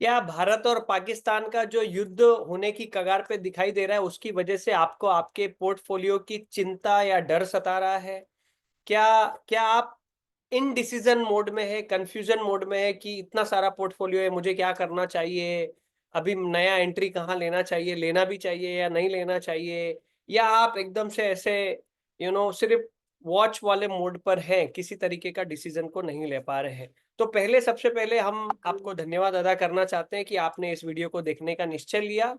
क्या भारत और पाकिस्तान का जो युद्ध होने की कगार पे दिखाई दे रहा है, उसकी वजह से आपको आपके पोर्टफोलियो की चिंता या डर सता रहा है? क्या क्या आप इनडिसीजन मोड में है, कंफ्यूजन मोड में है कि इतना सारा पोर्टफोलियो है, मुझे क्या करना चाहिए? अभी नया एंट्री कहाँ लेना चाहिए, लेना भी चाहिए या नहीं लेना चाहिए? या आप एकदम से ऐसे सिर्फ वॉच वाले मोड पर हैं, किसी तरीके का डिसीजन को नहीं ले पा रहे हैं? तो पहले सबसे पहले हम आपको धन्यवाद अदा करना चाहते हैं कि आपने इस वीडियो को देखने का निश्चय लिया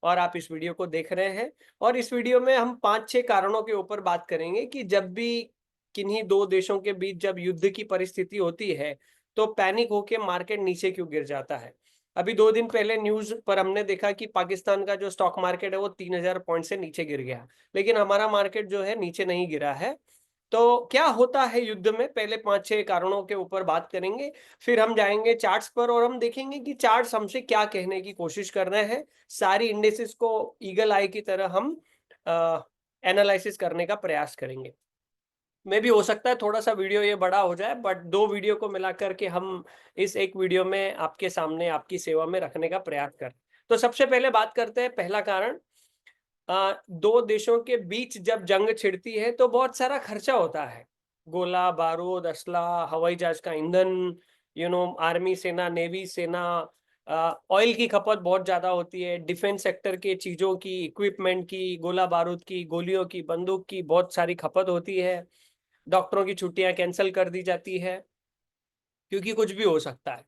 और आप इस वीडियो को देख रहे हैं। और इस वीडियो में हम 5-6 कारणों के ऊपर बात करेंगे कि जब भी किन्हीं दो देशों के बीच जब युद्ध की परिस्थिति होती है, तो पैनिक होके मार्केट नीचे क्यों गिर जाता है। अभी 2 दिन पहले न्यूज पर हमने देखा कि पाकिस्तान का जो स्टॉक मार्केट है वो 3000 पॉइंट से नीचे गिर गया, लेकिन हमारा मार्केट जो है नीचे नहीं गिरा है। तो क्या होता है युद्ध में, पहले 5-6 कारणों के ऊपर बात करेंगे। फिर हम जाएंगे चार्ट्स पर और हम देखेंगे कि चार्ट्स हमसे क्या कहने की कोशिश कर रहे हैं। सारी इंडेक्सेस को ईगल आई की तरह हम एनालिसिस करने का प्रयास करेंगे। में भी हो सकता है थोड़ा सा वीडियो ये बड़ा हो जाए, बट 2 वीडियो को मिला करके हम इस एक वीडियो में आपके सामने आपकी सेवा में रखने का प्रयास करें। तो सबसे पहले बात करते हैं, पहला कारण, दो देशों के बीच जब जंग छिड़ती है तो बहुत सारा खर्चा होता है। गोला बारूद, असला, हवाई जहाज का ईंधन, आर्मी सेना, नेवी सेना, ऑयल की खपत बहुत ज्यादा होती है। डिफेंस सेक्टर के चीजों की, इक्विपमेंट की, गोला बारूद की, गोलियों की, बंदूक की बहुत सारी खपत होती है। डॉक्टरों की छुट्टियां कैंसिल कर दी जाती है क्योंकि कुछ भी हो सकता है।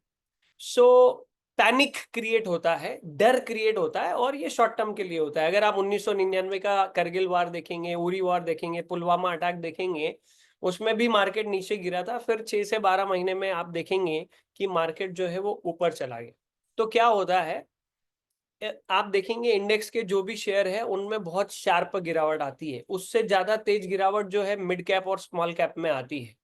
सो पैनिक क्रिएट होता है, डर क्रिएट होता है, और ये शॉर्ट टर्म के लिए होता है। अगर आप 1999 का करगिल वार देखेंगे, उरी वार देखेंगे, पुलवामा अटैक देखेंगे, उसमें भी मार्केट नीचे गिरा था, फिर 6 से 12 महीने में आप देखेंगे कि मार्केट जो है वो ऊपर चला गया। तो क्या होता है, आप देखेंगे इंडेक्स के जो भी शेयर है उनमें बहुत शार्प गिरावट आती है। उससे ज्यादा तेज गिरावट जो है मिड कैप और स्मॉल कैप में आती है।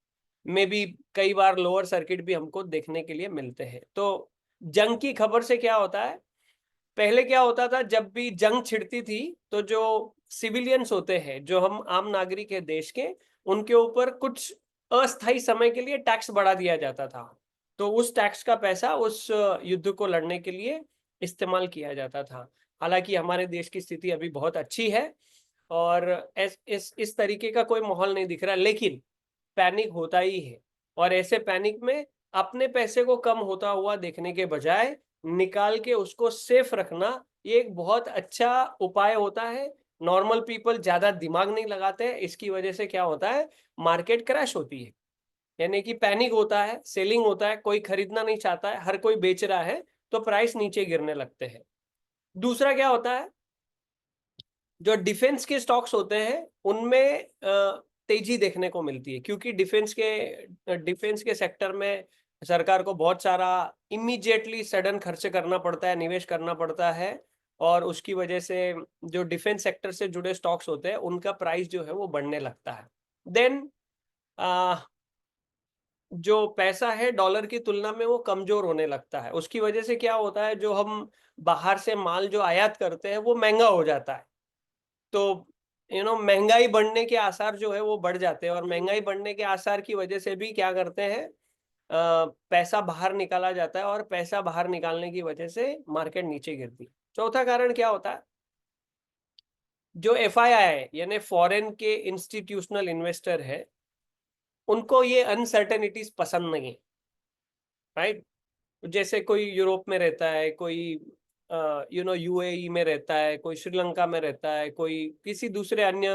में भी कई बार लोअर सर्किट भी हमको देखने के लिए मिलते हैं। तो जंग की खबर से क्या होता है, पहले क्या होता था, जब भी जंग छिड़ती थी तो जो सिविलियंस होते हैं, जो हम आम नागरिक है देश के, उनके ऊपर कुछ अस्थायी समय के लिए टैक्स बढ़ा दिया जाता था। तो उस टैक्स का पैसा उस युद्ध को लड़ने के लिए इस्तेमाल किया जाता था। हालांकि हमारे देश की स्थिति अभी बहुत अच्छी है और इस तरीके का कोई माहौल नहीं दिख रहा, लेकिन पैनिक होता ही है। और ऐसे पैनिक में अपने पैसे को कम होता हुआ देखने के बजाय निकाल के उसको सेफ रखना, ये एक बहुत अच्छा उपाय होता है। नॉर्मल पीपल ज्यादा दिमाग नहीं लगाते हैं, इसकी वजह से क्या होता है, मार्केट क्रैश होती है। यानी कि पैनिक होता है, सेलिंग होता है, कोई खरीदना नहीं चाहता है, हर कोई बेच रहा है, तो प्राइस नीचे गिरने लगते हैं। दूसरा क्या होता है, जो डिफेंस के स्टॉक्स होते हैं उनमें तेजी देखने को मिलती है, क्योंकि डिफेंस के सेक्टर में सरकार को बहुत सारा इमीडिएटली सडन खर्च करना पड़ता है, निवेश करना पड़ता है, और उसकी वजह से जो डिफेंस सेक्टर से जुड़े स्टॉक्स होते हैं उनका प्राइस जो है वो बढ़ने लगता है। देन जो पैसा है डॉलर की तुलना में वो कमजोर होने लगता है। उसकी वजह से क्या होता है, जो हम बाहर से माल जो आयात करते हैं वो महंगा हो जाता है। तो महंगाई बढ़ने के आसार जो है वो बढ़ जाते हैं, और महंगाई बढ़ने के आसार की वजह से भी क्या करते हैं, पैसा बाहर निकाला जाता है, और पैसा बाहर निकालने की वजह से मार्केट नीचे गिरती है। चौथा कारण क्या होता है, जो FII यानी फॉरेन के इंस्टीट्यूशनल इन्वेस्टर है, उनको ये अनसर्टेनिटीज पसंद नहीं है। राइट, जैसे कोई यूरोप में रहता है, कोई UAE में रहता है, कोई श्रीलंका में रहता है, कोई किसी दूसरे अन्य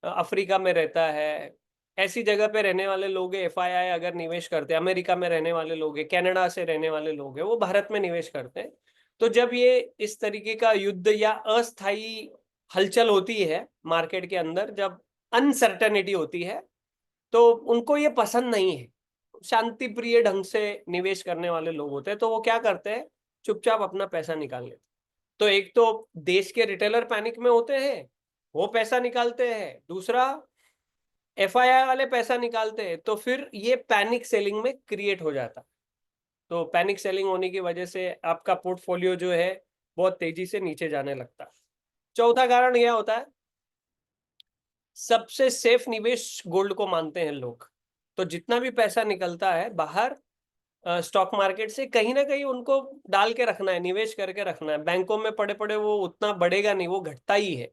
अफ्रीका में रहता है। ऐसी जगह पे रहने वाले लोग FII अगर निवेश करते हैं, अमेरिका में रहने वाले लोग हैं, कनाडा से रहने वाले लोग हैं, वो भारत में निवेश करते हैं। तो जब ये इस तरीके का युद्ध या अस्थायी हलचल होती है मार्केट के अंदर, जब अनसर्टेनिटी होती है, तो उनको ये पसंद नहीं है। शांति प्रिय ढंग से निवेश करने वाले लोग होते हैं, तो वो क्या करते हैं, चुपचाप अपना पैसा निकाल लेते हैं। तो एक तो देश के रिटेलर पैनिक में होते हैं, वो पैसा निकालते हैं। दूसरा, FII वाले पैसा निकालते हैं, तो फिर ये पैनिक सेलिंग में क्रिएट हो जाता है। तो पैनिक सेलिंग होने की वजह से आपका पोर्टफोलियो जो है बहुत तेजी से नीचे जाने लगता है। चौथा कारण यह होता है, सबसे सेफ निवेश गोल्ड को मानते हैं लोग। तो जितना भी पैसा निकलता है बाहर, स्टॉक मार्केट से कहीं ना कहीं उनको डाल के रखना है, निवेश करके रखना है। बैंकों में पड़े पड़े वो उतना बढ़ेगा नहीं, वो घटता ही है।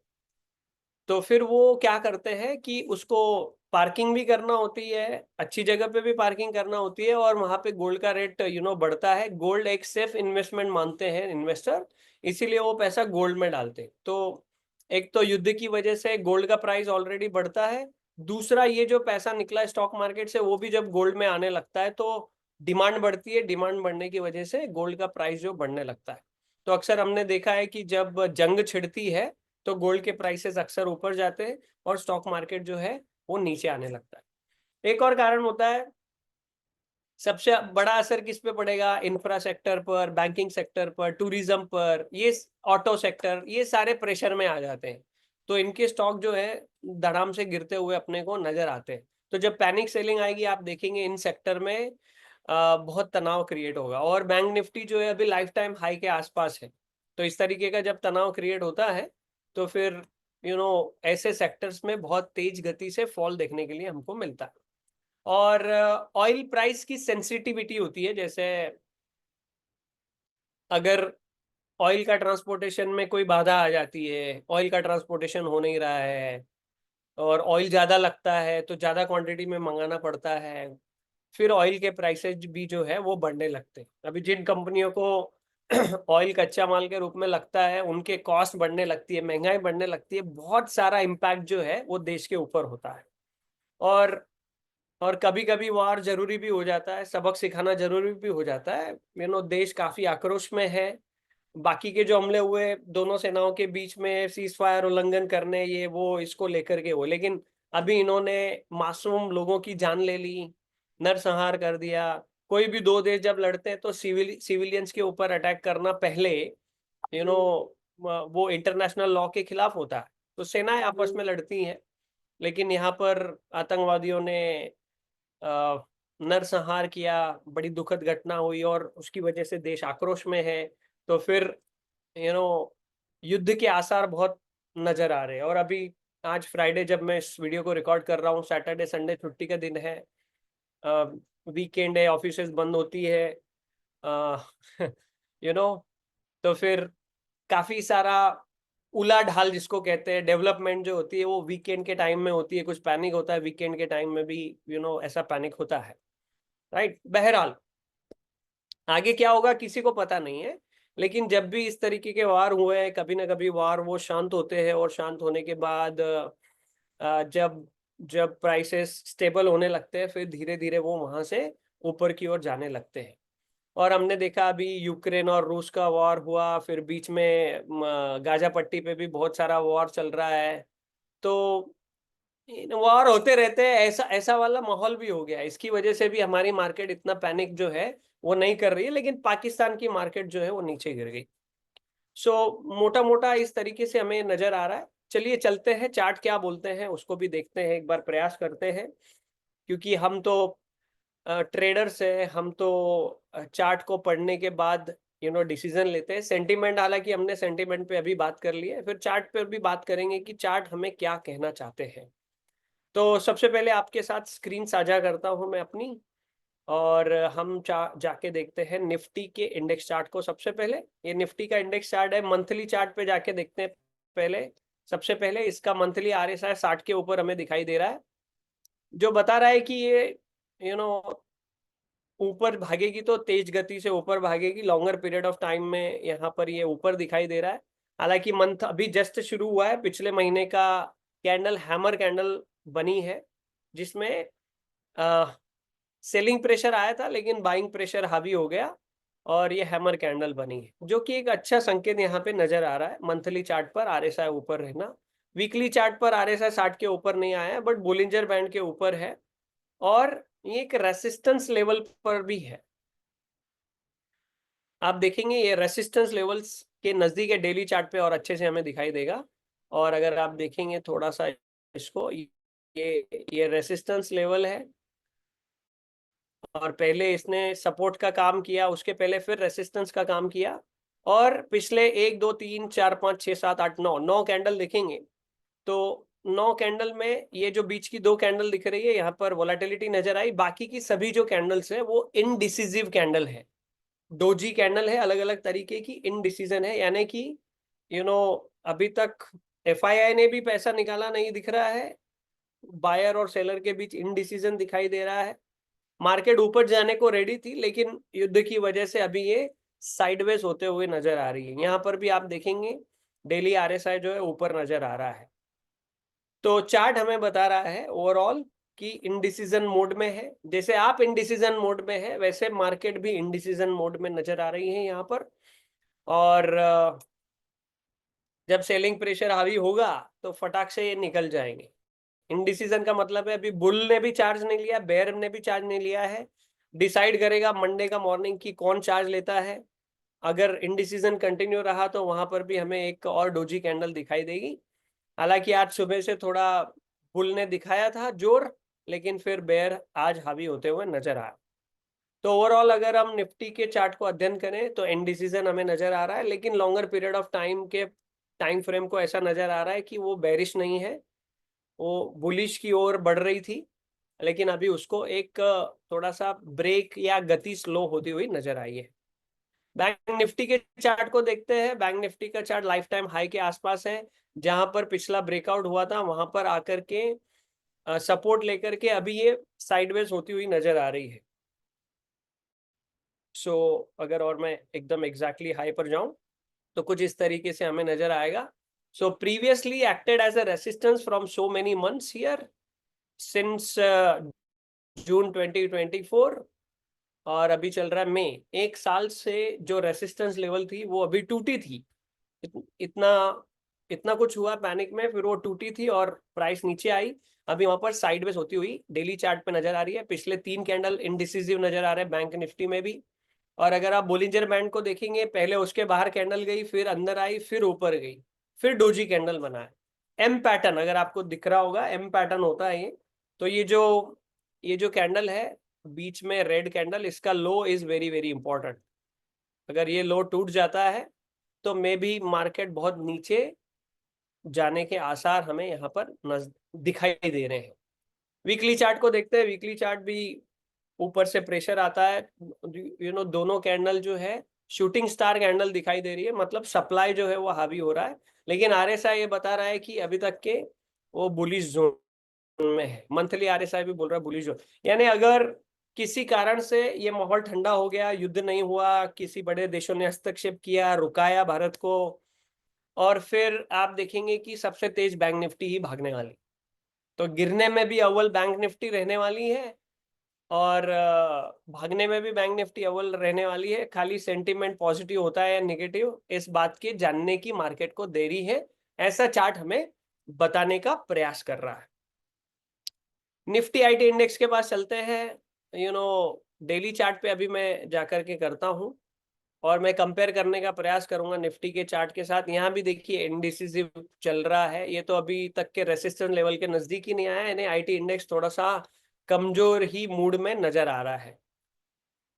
तो फिर वो क्या करते हैं कि उसको पार्किंग भी करना होती है, अच्छी जगह पे भी पार्किंग करना होती है, और वहां पे गोल्ड का रेट बढ़ता है। गोल्ड एक सेफ इन्वेस्टमेंट मानते हैं इन्वेस्टर, इसीलिए वो पैसा गोल्ड में डालते हैं। तो एक तो युद्ध की वजह से गोल्ड का प्राइस ऑलरेडी बढ़ता है, दूसरा ये जो पैसा निकला स्टॉक मार्केट से वो भी जब गोल्ड में आने लगता है तो डिमांड बढ़ती है, डिमांड बढ़ने की वजह से गोल्ड का प्राइस जो बढ़ने लगता है। तो अक्सर हमने देखा है कि जब जंग छिड़ती है तो गोल्ड के प्राइसेस अक्सर ऊपर जाते हैं और स्टॉक मार्केट जो है वो नीचे आने लगता है। एक और कारण होता है, सबसे बड़ा असर किस पे पड़ेगा? इंफ्रा सेक्टर पर, बैंकिंग सेक्टर पर, टूरिज्म पर, ये ऑटो सेक्टर, ये सारे प्रेशर में आ जाते हैं। तो इनके स्टॉक जो है धड़ाम से गिरते हुए अपने को नजर आते हैं। तो जब पैनिक सेलिंग आएगी आप देखेंगे इन सेक्टर में बहुत तनाव क्रिएट होगा। और बैंक निफ्टी जो है अभी लाइफ टाइम हाई के आसपास है। तो इस तरीके का जब तनाव क्रिएट होता है तो फिर ऐसे सेक्टर्स में बहुत तेज गति से फॉल देखने के लिए हमको मिलता है। और ऑयल प्राइस की सेंसिटिविटी होती है, जैसे अगर ऑयल का ट्रांसपोर्टेशन में कोई बाधा आ जाती है, ऑयल का ट्रांसपोर्टेशन हो नहीं रहा है और ऑयल ज़्यादा लगता है तो ज़्यादा क्वांटिटी में मंगाना पड़ता है, फिर ऑयल के प्राइसेज भी जो है वो बढ़ने लगते हैं। अभी जिन कंपनियों को ऑयल कच्चा माल के रूप में लगता है उनके कॉस्ट बढ़ने लगती है, महंगाई बढ़ने लगती है, बहुत सारा इम्पैक्ट जो है वो देश के ऊपर होता है। और कभी कभी वार जरूरी भी हो जाता है, सबक सिखाना जरूरी भी हो जाता है। देश काफी आक्रोश में है। बाकी के जो हमले हुए दोनों सेनाओं के बीच में, सीज फायर उल्लंघन करने, ये वो इसको लेकर के हो, लेकिन अभी इन्होंने मासूम लोगों की जान ले ली, नरसंहार कर दिया। कोई भी दो देश जब लड़ते हैं तो सिविलियंस के ऊपर अटैक करना पहले वो इंटरनेशनल लॉ के खिलाफ होता है। तो सेनाएं आपस में लड़ती हैं, लेकिन यहाँ पर आतंकवादियों ने नरसंहार किया, बड़ी दुखद घटना हुई और उसकी वजह से देश आक्रोश में है। तो फिर यू नो युद्ध के आसार बहुत नजर आ रहे हैं। और अभी आज फ्राइडे जब मैं इस वीडियो को रिकॉर्ड कर रहा हूँ, सैटरडे संडे छुट्टी का दिन है, वीकेंड है, ऑफिसेज बंद होती है, यू नो तो फिर काफी सारा उला ढाल जिसको कहते हैं, डेवलपमेंट जो होती है वो वीकेंड के टाइम में होती है। कुछ पैनिक होता है वीकेंड के टाइम में भी, ऐसा पैनिक होता है, राइट। बहरहाल आगे क्या होगा किसी को पता नहीं है, लेकिन जब भी इस तरीके के वार हुए हैं, कभी ना कभी वार वो शांत होते हैं, और शांत होने के बाद जब जब प्राइसेस स्टेबल होने लगते हैं फिर धीरे धीरे वो वहां से ऊपर की ओर जाने लगते हैं। और हमने देखा अभी यूक्रेन और रूस का वॉर हुआ, फिर बीच में गाजा पट्टी पे भी बहुत सारा वॉर चल रहा है। तो वॉर होते रहते हैं, ऐसा ऐसा वाला माहौल भी हो गया। इसकी वजह से भी हमारी मार्केट इतना पैनिक जो है वो नहीं कर रही है, लेकिन पाकिस्तान की मार्केट जो है वो नीचे गिर गई। सो मोटा मोटा इस तरीके से हमें नजर आ रहा है। चलिए चलते हैं, चार्ट क्या बोलते हैं उसको भी देखते हैं, एक बार प्रयास करते हैं, क्योंकि हम तो ट्रेडर्स है, हम तो चार्ट को पढ़ने के बाद डिसीजन लेते हैं। सेंटीमेंट, हालांकि हमने सेंटीमेंट पे अभी बात कर ली है, फिर चार्ट पे भी बात करेंगे कि चार्ट हमें क्या कहना चाहते हैं। तो सबसे पहले आपके साथ स्क्रीन साझा करता हूं मैं अपनी, और हम जाके देखते हैं निफ्टी के इंडेक्स चार्ट को। सबसे पहले ये निफ्टी का इंडेक्स चार्ट है, मंथली चार्ट पे जाके देखते हैं पहले। सबसे पहले इसका मंथली RSI 60 के ऊपर हमें दिखाई दे रहा है, जो बता रहा है कि ये यू नो ऊपर भागेगी तो तेज गति से ऊपर भागेगी लॉन्गर पीरियड ऑफ टाइम में। यहाँ पर ये ऊपर दिखाई दे रहा है। हालांकि मंथ अभी जस्ट शुरू हुआ है, पिछले महीने का कैंडल हैमर कैंडल बनी है, जिसमें सेलिंग प्रेशर आया था लेकिन बाइंग प्रेशर हावी हो गया, और ये हैमर कैंडल बनी है, जो कि एक अच्छा संकेत यहाँ पे नजर आ रहा है। मंथली चार्ट पर RSI ऊपर रहना, वीकली चार्ट पर RSI 60 के ऊपर नहीं आया है, बट बोलिंजर बैंड के ऊपर है, और ये एक रेसिस्टेंस लेवल पर भी है। आप देखेंगे ये रेसिस्टेंस लेवल्स के नजदीक है, डेली चार्ट पे और अच्छे से हमें दिखाई देगा। और अगर आप देखेंगे थोड़ा सा इसको, ये रेसिस्टेंस लेवल है, और पहले इसने सपोर्ट का काम किया, उसके पहले फिर रेसिस्टेंस का काम किया, और पिछले 1 2 3 4 5 6 7 8 9 कैंडल देखेंगे तो 9 कैंडल में ये जो बीच की 2 कैंडल दिख रही है, यहाँ पर वोलेटिलिटी नजर आई। बाकी की सभी जो कैंडल्स है वो इनडिसिसिव कैंडल है, डोजी कैंडल है, अलग अलग तरीके की इनडिसीजन है। यानी कि अभी तक एफआईआई ने भी पैसा निकाला नहीं दिख रहा है, बायर और सेलर के बीच इनडिसीजन दिखाई दे रहा है। मार्केट ऊपर जाने को रेडी थी, लेकिन युद्ध की वजह से अभी ये साइडवेज होते हुए नजर आ रही है। यहाँ पर भी आप देखेंगे डेली आरएसआई जो है ऊपर नजर आ रहा है। तो चार्ट हमें बता रहा है ओवरऑल कि इनडिसीजन मोड में है। जैसे आप इनडिसीजन मोड में है, वैसे मार्केट भी इनडिसीजन मोड में नजर आ रही है यहाँ पर। और जब सेलिंग प्रेशर हावी होगा तो फटाक से ये निकल जाएंगे। इनडिसीजन का मतलब है अभी बुल ने भी चार्ज नहीं लिया, बेयर ने भी चार्ज नहीं लिया है। डिसाइड करेगा मंडे का मॉर्निंग की कौन चार्ज लेता है। अगर इनडिसीजन कंटिन्यू रहा तो वहां पर भी हमें एक और डोजी कैंडल दिखाई देगी। हालांकि आज सुबह से थोड़ा बुल ने दिखाया था जोर, लेकिन फिर बेयर आज हावी होते हुए नजर आया। तो ओवरऑल अगर हम निफ्टी के चार्ट को अध्ययन करें तो इनडिसीजन हमें नजर आ रहा है, लेकिन लॉन्गर पीरियड ऑफ टाइम के टाइम फ्रेम को ऐसा नजर आ रहा है कि वो बेरिश नहीं है, वो बुलिश की ओर बढ़ रही थी। लेकिन अभी उसको एक थोड़ा सा ब्रेक या गति स्लो होती हुई नजर आई है। बैंक निफ्टी के चार्ट को देखते हैं। बैंक निफ्टी का चार्ट लाइफ टाइम हाई के आसपास है, जहां पर पिछला ब्रेकआउट हुआ था वहां पर आकर के सपोर्ट लेकर के अभी ये साइडवेज होती हुई नजर आ रही है। सो अगर और मैं एकदम एग्जैक्टली हाई पर जाऊं तो कुछ इस तरीके से हमें नजर आएगा। So previously acted as a resistance from so many months here since June 2024, और अभी चल रहा है मई। एक साल से जो रेसिस्टेंस लेवल थी वो अभी टूटी थी। इतना इतना कुछ हुआ पैनिक में, फिर वो टूटी थी और प्राइस नीचे आई। अभी वहां पर साइडवेज होती हुई डेली चार्ट पे नजर आ रही है। पिछले 3 कैंडल इनडिसिसिव नजर आ रहे हैं बैंक निफ्टी में भी। और अगर आप बोलिंजर बैंड को देखेंगे, पहले उसके बाहर कैंडल गई, फिर अंदर आई, फिर ऊपर गई, फिर डोजी कैंडल बना है। एम पैटर्न अगर आपको दिख रहा होगा, एम पैटर्न होता है ये। तो ये जो कैंडल है बीच में रेड कैंडल, इसका लो इज वेरी वेरी इंपॉर्टेंट। अगर ये लो टूट जाता है तो मे भी मार्केट बहुत नीचे जाने के आसार हमें यहाँ पर दिखाई दे रहे हैं। वीकली चार्ट को देखते हैं। वीकली चार्ट भी ऊपर से प्रेशर आता है। दोनों कैंडल जो है शूटिंग स्टार कैंडल दिखाई दे रही है, मतलब सप्लाई जो है वो हावी हो रहा है। लेकिन आरएसआई ये बता रहा है कि अभी तक के वो बुलिश जोन में है। मंथली आरएसआई भी बोल रहा है बुलिश जोन। यानी अगर किसी कारण से ये माहौल ठंडा हो गया, युद्ध नहीं हुआ, किसी बड़े देशों ने हस्तक्षेप किया, रुकाया भारत को, और फिर आप देखेंगे कि सबसे तेज बैंक निफ्टी ही भागने वाली। तो गिरने में भी अव्वल बैंक निफ्टी रहने वाली है, और भागने में भी बैंक निफ्टी अव्वल रहने वाली है। खाली सेंटीमेंट पॉजिटिव होता है या नेगेटिव, इस बात के जानने की मार्केट को देरी है, ऐसा चार्ट हमें बताने का प्रयास कर रहा है। निफ्टी आईटी इंडेक्स के पास चलते हैं। डेली चार्ट पे अभी मैं जाकर के करता हूं और मैं कंपेयर करने का प्रयास करूंगा निफ्टी के चार्ट के साथ। यहाँ भी देखिए इनडिसिसिव चल रहा है, ये तो अभी तक के रेसिस्टेंस लेवल के नजदीक ही नहीं आया है, यानी आईटी इंडेक्स थोड़ा सा कमजोर ही मूड में नजर आ रहा है।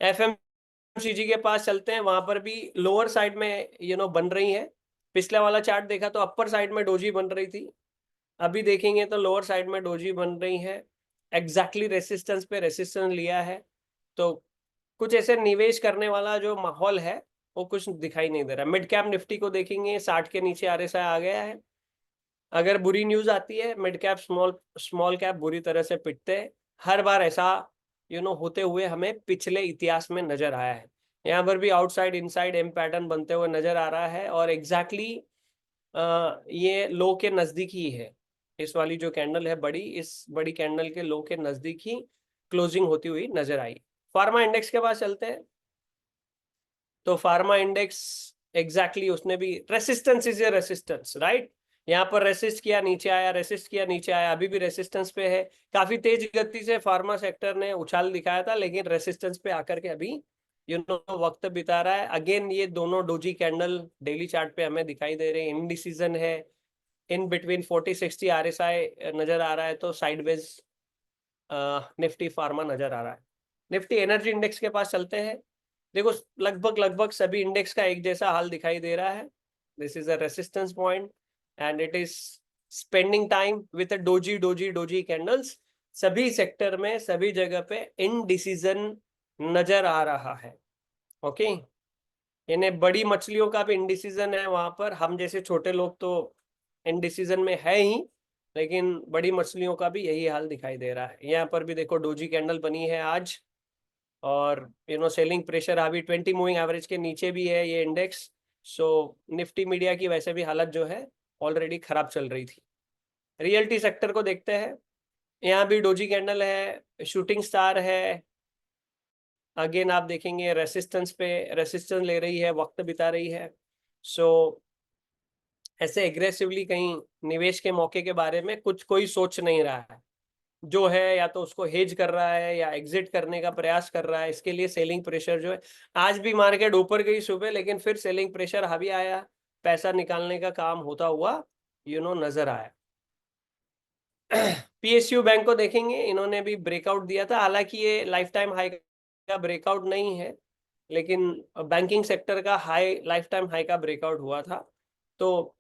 एफएमसीजी के पास चलते हैं। वहां पर भी लोअर साइड में बन रही है। पिछला वाला चार्ट देखा तो अपर साइड में डोजी बन रही थी, अभी देखेंगे तो लोअर साइड में डोजी बन रही है। एग्जैक्टली रेसिस्टेंस पे रेसिस्टेंस लिया है। तो कुछ ऐसे निवेश करने वाला जो माहौल है वो कुछ दिखाई नहीं दे रहा। मिड कैप निफ्टी को देखेंगे, 60 के नीचे आरएसआई आ गया है। अगर बुरी न्यूज आती है, मिड कैप स्मॉल कैप बुरी तरह से पिटते हैं। हर बार ऐसा होते हुए हमें पिछले इतिहास में नजर आया है। यहाँ पर भी आउटसाइड इनसाइड एम पैटर्न बनते हुए नजर आ रहा है, और एग्जैक्टली ये लो के नजदीक ही है। इस वाली जो कैंडल है बड़ी, इस बड़ी कैंडल के लो के नजदीक ही क्लोजिंग होती हुई नजर आई। फार्मा इंडेक्स के पास चलते हैं। तो फार्मा इंडेक्स एग्जैक्टली उसने भी resistance is a resistance, right. यहाँ पर रेसिस्ट किया, नीचे आया, रेसिस्ट किया, नीचे आया, अभी भी रेसिस्टेंस पे है। काफी तेज गति से फार्मा सेक्टर ने उछाल दिखाया था, लेकिन रेसिस्टेंस पे आकर के अभी वक्त बिता रहा है। अगेन ये दोनों डोजी कैंडल डेली चार्ट पे हमें दिखाई दे रहे हैं। इनडिसीजन है, इन बिटवीन 40-60 आरएसआई नजर आ रहा है, तो साइडवेज निफ्टी फार्मा नजर आ रहा है। निफ्टी एनर्जी इंडेक्स के पास चलते हैं। देखो लगभग लगभग सभी इंडेक्स का एक जैसा हाल दिखाई दे रहा है। This is a resistance point and it is spending time with doji doji doji candles, सभी सेक्टर में सभी जगह पे इनडिसीजन नजर आ रहा है। ओके, यानी बड़ी मछलियों का भी इनडिसीजन है वहां पर, हम जैसे छोटे लोग तो इनडिसीजन में है ही, लेकिन बड़ी मछलियों का भी यही हाल दिखाई दे रहा है। यहाँ पर भी देखो डोजी कैंडल बनी है आज, और सेलिंग प्रेशर अभी 20 मूविंग एवरेज के नीचे भी है ये इंडेक्स। सो निफ्टी मीडिया की वैसे भी हालत जो है ऑलरेडी खराब चल रही थी। रियल्टी सेक्टर को देखते हैं, यहाँ भी डोजी कैंडल है, शूटिंग स्टार है। अगेन आप देखेंगे रेसिस्टेंस पे रेसिस्टेंस ले रही है, वक्त बिता रही है। सो ऐसे एग्रेसिवली कहीं निवेश के मौके के बारे में कुछ कोई सोच नहीं रहा है। जो है या तो उसको हेज कर रहा है या एग्जिट करने का प्रयास कर रहा है। इसके लिए सेलिंग प्रेशर जो है, आज भी मार्केट ऊपर गई सुबह, लेकिन फिर सेलिंग प्रेशर हावी आया, पैसा निकालने का काम होता हुआ नजर आया। पीएसयू बैंक को देखेंगे, इन्होंने भी ब्रेकआउट दिया था, हालांकि ये लाइफ टाइम हाई का ब्रेकआउट नहीं है, लेकिन बैंकिंग सेक्टर का हाई लाइफ टाइम हाई का ब्रेकआउट हुआ था, तो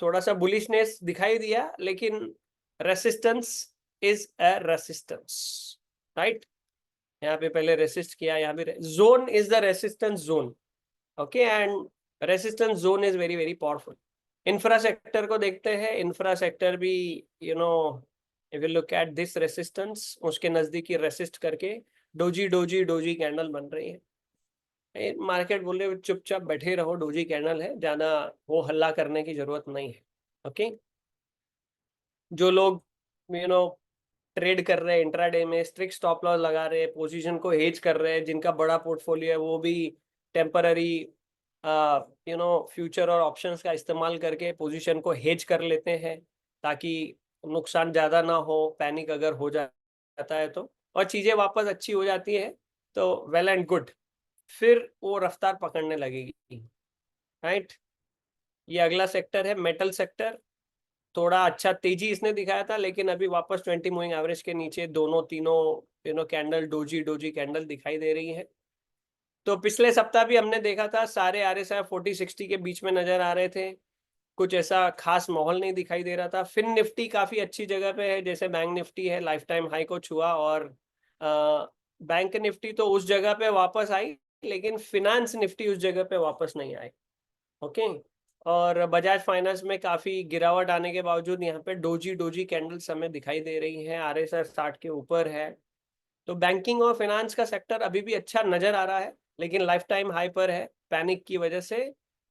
थोड़ा सा बुलिशनेस दिखाई दिया, लेकिन resistance is a resistance, right. यहाँ पे पहले रेसिस्ट किया, यहाँ पे zone is the resistance zone, okay, and resistance zone is very very powerful. Infra sector को देखते हैं, इंफ्रा सेक्टर भी if you look at this resistance, उसके नजदीकी रेसिस्ट करके डोजी डोजी डोजी कैंडल बन रही है। मार्केट बोल रहे चुपचाप बैठे रहो, डोजी कैंडल है, ज्यादा वो हल्ला करने की जरूरत नहीं है। ओके, जो लोग ट्रेड कर रहे हैं इंट्राडे में, स्ट्रिक्ट स्टॉप लॉस लगा रहे हैं, पोजीशन को हेज कर रहे हैं, जिनका बड़ा पोर्टफोलियो है वो भी टेम्पररी फ्यूचर और ऑप्शंस का इस्तेमाल करके पोजीशन को हेज कर लेते हैं, ताकि नुकसान ज़्यादा ना हो, पैनिक अगर हो जाता है तो, और चीज़ें वापस अच्छी हो जाती है तो वेल एंड गुड, फिर वो रफ्तार पकड़ने लगेगी, राइट। ये अगला सेक्टर है मेटल सेक्टर। थोड़ा अच्छा तेजी इसने दिखाया था, लेकिन अभी वापस 20 मूविंग एवरेज के नीचे दोनों तीनों कैंडल डोजी डोजी कैंडल दिखाई दे रही है। तो पिछले सप्ताह भी हमने देखा था सारे RSI 40-60 के बीच में नजर आ रहे थे, कुछ ऐसा खास माहौल नहीं दिखाई दे रहा था। फिन निफ्टी काफी अच्छी जगह पे है, जैसे बैंक निफ्टी है, लाइफ टाइम हाई को छुआ, और बैंक निफ्टी तो उस जगह पे वापस आई, लेकिन फिनांस निफ्टी उस जगह पे वापस नहीं आई। ओके, और बजाज फाइनेंस में काफी गिरावट आने के बावजूद यहाँ पे डोजी डोजी कैंडल्स हमें दिखाई दे रही है, RSI 60 के ऊपर है। तो बैंकिंग और फाइनेंस का सेक्टर अभी भी अच्छा नजर आ रहा है, लेकिन लाइफ टाइम हाई पर है, पैनिक की वजह से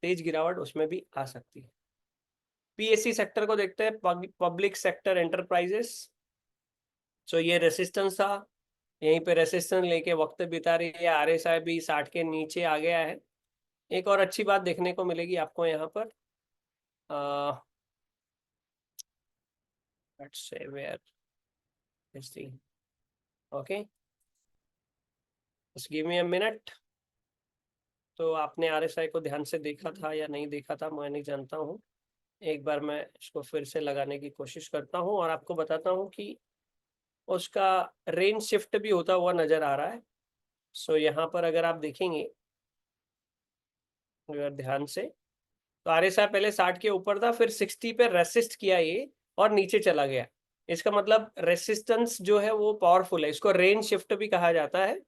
तेज गिरावट उसमें भी आ सकती है। PSC सेक्टर को देखते हैं, पब्लिक सेक्टर एंटरप्राइजेस। सो ये रेसिस्टेंस था, यहीं पे रेसिस्टेंस लेके वक्त बिता रही है, RSI भी 60 के नीचे आ गया है। एक और अच्छी बात देखने को मिलेगी आपको यहाँ पर, let's say where is the okay, just give me a minute। तो आपने RSI को ध्यान से देखा था या नहीं देखा था मैं नहीं जानता हूँ, एक बार मैं इसको फिर से लगाने की कोशिश करता हूँ और आपको बताता हूँ कि उसका रेंज शिफ्ट भी होता हुआ नजर आ रहा है। सो यहाँ पर अगर आप देखेंगे अगर ध्यान से, तो RSI पहले 60 के ऊपर था, फिर 60 पे रेसिस्ट किया ये और नीचे चला गया। इसका मतलब रेसिस्टेंस जो है वो पावरफुल है, इसको रेंज शिफ्ट भी कहा जाता है।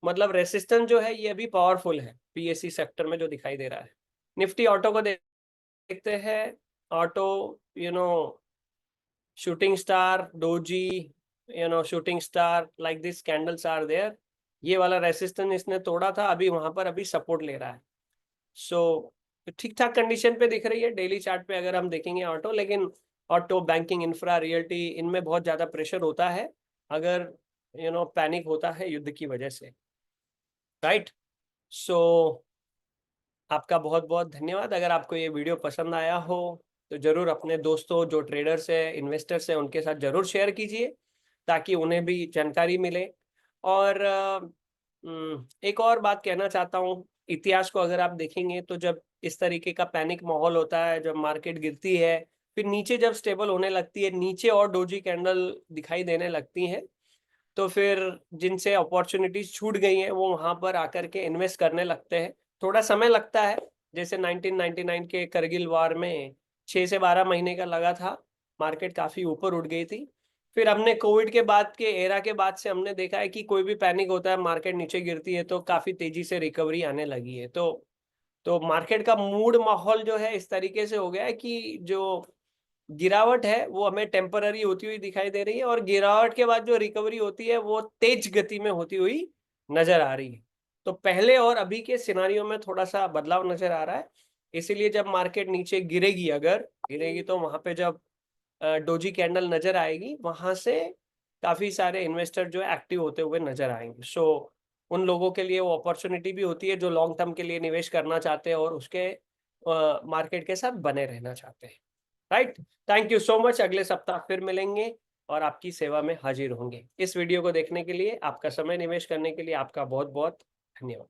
मतलब रेसिस्टेंस जो है ये अभी पावरफुल है PSC सेक्टर में जो दिखाई दे रहा है। निफ्टी ऑटो को देखते हैं, auto shooting star doji shooting star like this candles are there. ये वाला रेसिस्टेंस इसने तोड़ा था, अभी वहां पर अभी सपोर्ट ले रहा है। सो ठीक ठाक कंडीशन पे दिख रही है डेली चार्ट पे अगर हम देखेंगे ऑटो, लेकिन ऑटो बैंकिंग इंफ्रा रियल्टी इनमें बहुत ज्यादा प्रेशर होता है अगर पैनिक होता है युद्ध की वजह से, राइट। सो आपका बहुत बहुत धन्यवाद। अगर आपको ये वीडियो पसंद आया हो तो जरूर अपने दोस्तों जो ट्रेडर्स है इन्वेस्टर्स है उनके साथ जरूर शेयर कीजिए, ताकि उन्हें भी जानकारी मिले। और एक और बात कहना चाहता हूँ, इतिहास को अगर आप देखेंगे तो जब इस तरीके का पैनिक माहौल होता है, जब मार्केट गिरती है फिर नीचे जब स्टेबल होने लगती है, नीचे और डोजी कैंडल दिखाई देने लगती हैं, तो फिर जिनसे अपॉर्चुनिटीज छूट गई हैं वो वहां पर आकर के इन्वेस्ट करने लगते हैं। थोड़ा समय लगता है, जैसे 1999 के करगिल वार में 6 से 12 महीने का लगा था, मार्केट काफी ऊपर उठ गई थी। फिर हमने कोविड के बाद के एरा के बाद से हमने देखा है कि कोई भी पैनिक होता है, मार्केट नीचे गिरती है तो काफी तेजी से रिकवरी आने लगी है। तो मार्केट का मूड माहौल जो है इस तरीके से हो गया है कि जो गिरावट है वो हमें टेम्पररी होती हुई दिखाई दे रही है, और गिरावट के बाद जो रिकवरी होती है वो तेज गति में होती हुई नजर आ रही है। तो पहले और अभी के सिनारियों में थोड़ा सा बदलाव नजर आ रहा है। इसीलिए जब मार्केट नीचे गिरेगी, अगर गिरेगी, तो वहां पे जब डोजी कैंडल नजर आएगी, वहां से काफी सारे इन्वेस्टर जो है एक्टिव होते हुए नजर आएंगे। सो उन लोगों के लिए वो अपॉर्चुनिटी भी होती है जो लॉन्ग टर्म के लिए निवेश करना चाहते हैं और उसके मार्केट के साथ बने रहना चाहते हैं। Right. Thank you so much. अगले सप्ताह फिर मिलेंगे और आपकी सेवा में हाजिर होंगे। इस वीडियो को देखने के लिए, आपका समय निवेश करने के लिए आपका बहुत बहुत धन्यवाद।